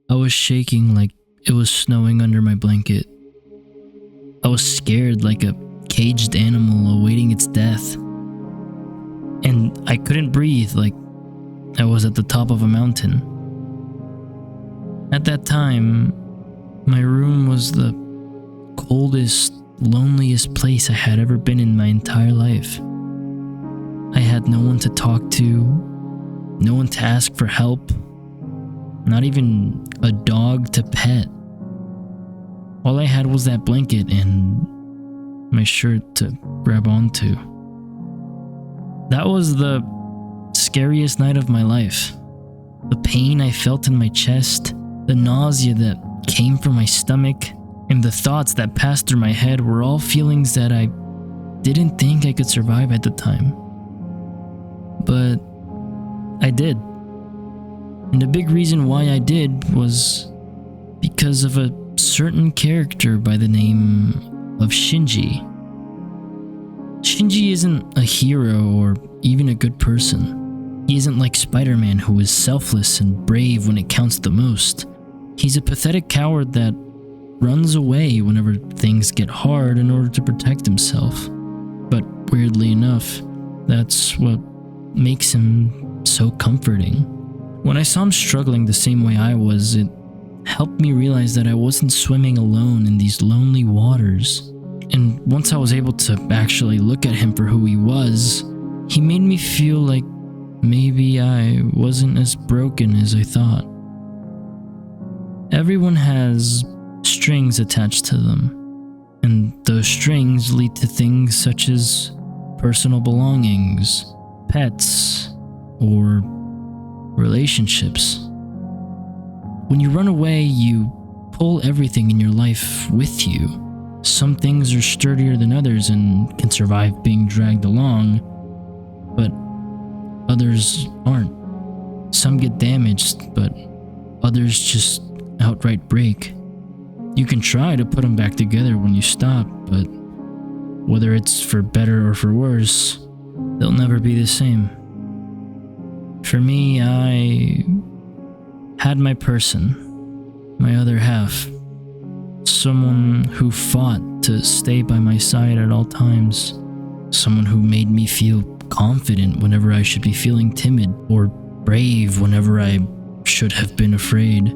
I was shaking like it was snowing under my blanket. I was scared like a caged animal awaiting its death. And I couldn't breathe like I was at the top of a mountain. At that time, my room was the coldest, loneliest place I had ever been in my entire life. I had no one to talk to, no one to ask for help, not even a dog to pet. All I had was that blanket and my shirt to grab onto. That was the scariest night of my life. The pain I felt in my chest, the nausea that came from my stomach, and the thoughts that passed through my head were all feelings that I didn't think I could survive at the time. But I did. And a big reason why I did was because of a certain character by the name of Shinji. Shinji isn't a hero or even a good person. He isn't like Spider-Man, who is selfless and brave when it counts the most. He's a pathetic coward that runs away whenever things get hard in order to protect himself. But weirdly enough, that's what makes him so comforting. When I saw him struggling the same way I was, it helped me realize that I wasn't swimming alone in these lonely waters. And once I was able to actually look at him for who he was, he made me feel like maybe I wasn't as broken as I thought. Everyone has strings attached to them, and those strings lead to things such as personal belongings, pets, or relationships. When you run away, you pull everything in your life with you. Some things are sturdier than others and can survive being dragged along, but others aren't. Some get damaged, but others just outright break. You can try to put them back together when you stop, but whether it's for better or for worse, they'll never be the same. For me, I had my person, my other half, someone who fought to stay by my side at all times, someone who made me feel confident whenever I should be feeling timid, or brave whenever I should have been afraid.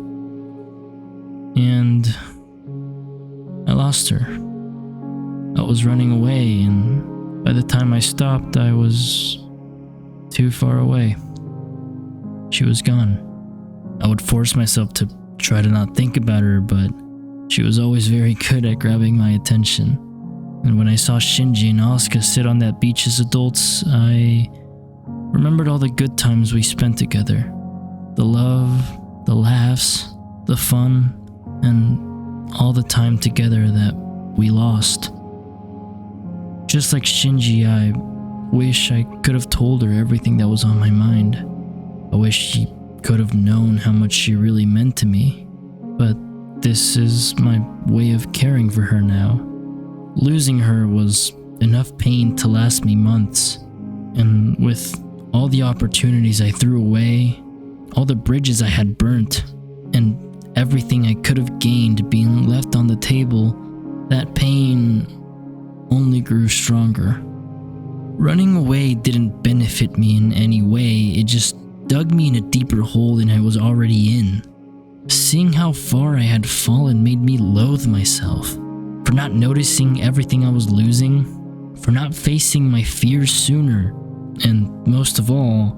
And I lost her. I was running away, and by the time I stopped, I was too far away. She was gone. I would force myself to try to not think about her, but she was always very good at grabbing my attention. And when I saw Shinji and Asuka sit on that beach as adults, I remembered all the good times we spent together. The love, the laughs, the fun, and all the time together that we lost. Just like Shinji, I wish I could have told her everything that was on my mind. I wish she could have known how much she really meant to me. But this is my way of caring for her now. Losing her was enough pain to last me months. And with all the opportunities I threw away, all the bridges I had burnt, and everything I could have gained being left on the table, that pain only grew stronger. Running away didn't benefit me in any way, it just dug me in a deeper hole than I was already in. Seeing how far I had fallen made me loathe myself, for not noticing everything I was losing, for not facing my fears sooner, and most of all,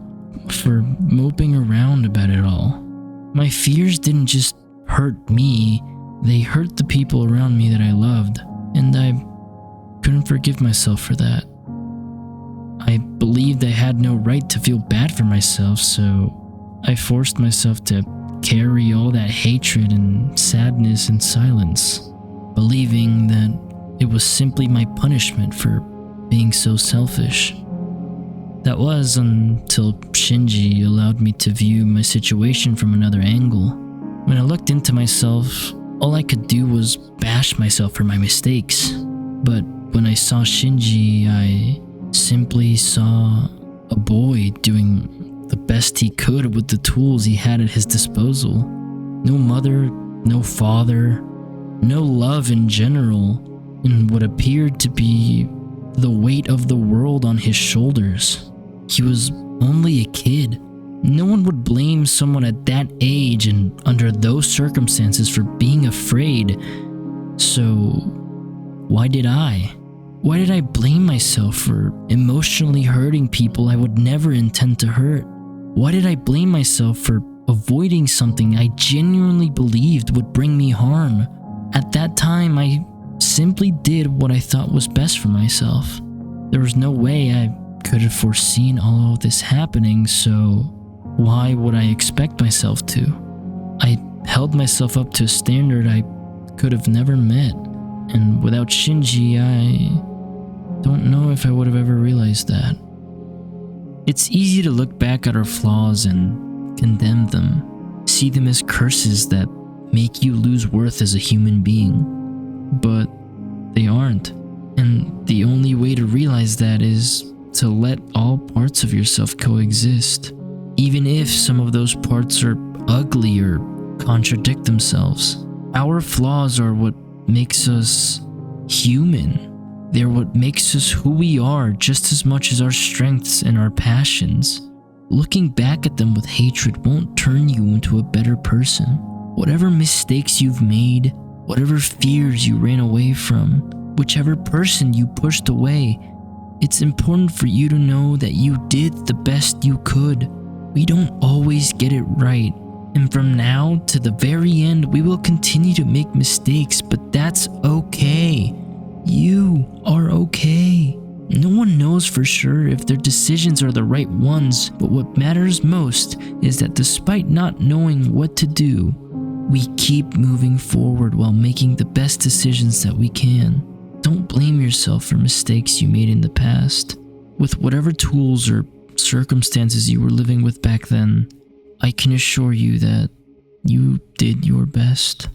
for moping around about it all. My fears didn't just hurt me, they hurt the people around me that I loved, and I couldn't forgive myself for that. I believed I had no right to feel bad for myself, so I forced myself to carry all that hatred and sadness in silence, believing that it was simply my punishment for being so selfish. That was until Shinji allowed me to view my situation from another angle. When I looked into myself, all I could do was bash myself for my mistakes. But when I saw Shinji, I simply saw a boy doing the best he could with the tools he had at his disposal. No mother, no father, no love in general, and what appeared to be the weight of the world on his shoulders. He was only a kid. No one would blame someone at that age and under those circumstances for being afraid. So, why did I? Why did I blame myself for emotionally hurting people I would never intend to hurt? Why did I blame myself for avoiding something I genuinely believed would bring me harm? At that time, I simply did what I thought was best for myself. There was no way I could have foreseen all of this happening, so why would I expect myself to? I held myself up to a standard I could have never met, and without Shinji, I don't know if I would have ever realized that. It's easy to look back at our flaws and condemn them, see them as curses that make you lose worth as a human being. But they aren't. And the only way to realize that is to let all parts of yourself coexist, even if some of those parts are ugly or contradict themselves. Our flaws are what makes us human. They're what makes us who we are just as much as our strengths and our passions. Looking back at them with hatred won't turn you into a better person. Whatever mistakes you've made, whatever fears you ran away from, whichever person you pushed away, it's important for you to know that you did the best you could. We don't always get it right, and from now to the very end, we will continue to make mistakes, but that's okay. You are okay. No one knows for sure if their decisions are the right ones, but what matters most is that despite not knowing what to do, we keep moving forward while making the best decisions that we can. Don't blame yourself for mistakes you made in the past. With whatever tools or circumstances you were living with back then, I can assure you that you did your best.